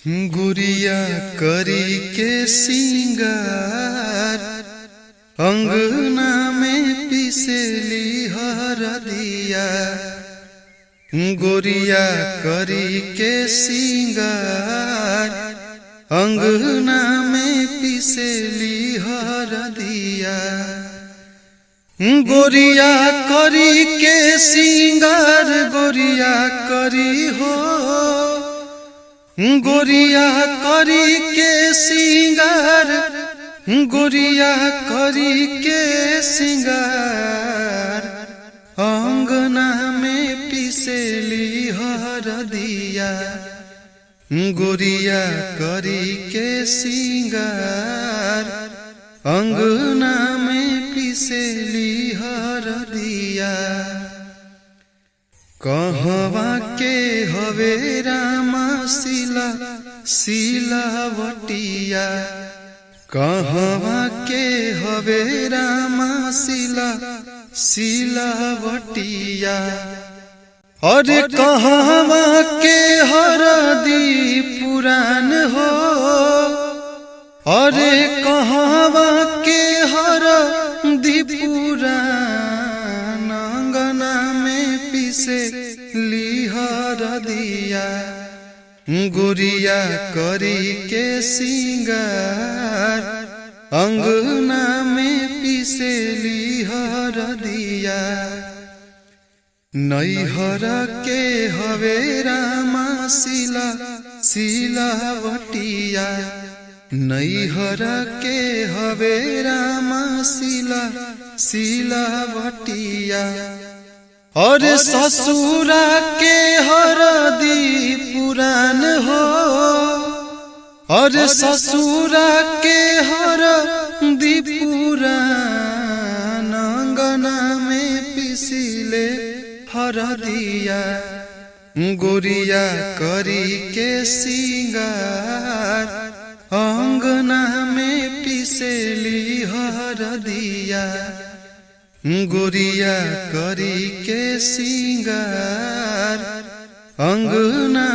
गुड़िया करी के सिंगार अंगना में पिसली हरदिया। गुड़िया करी के सिंगार अंगना में पिसली हरदिया। गोरिया करी के सिंगार गोरिया करी हो। गोरिया करी के सिंगार गोरिया करी के सिंगार अंगना में पिसली हरदिया। गोरिया करी के सिंगार अंगना में पिसली हरदिया। कहवा के हवे रामा सिला सिलावटिया। कहवा के हवे रामा सिला सिलावटिया। अरे कहवा के हरदी पुरान हो। अरे कहवा के हरदी पुरान अंगना में पिसली हरदिया। गुड़िया करी के सिंगार अंगना में पिसली हरदिया। नैहर के हवे रामा सिला सिलावटिया। नैहर के हवे रामा सिला सिलावटिया। और ससुरा के हरदी पुरान हो। और ससुरा के हरदी पुरान अंगना में पिसले हरदिया। गुड़िया करी के सिंगार अंगना में पिसली हरदिया। गुड़िया करी के सिंगार अंगना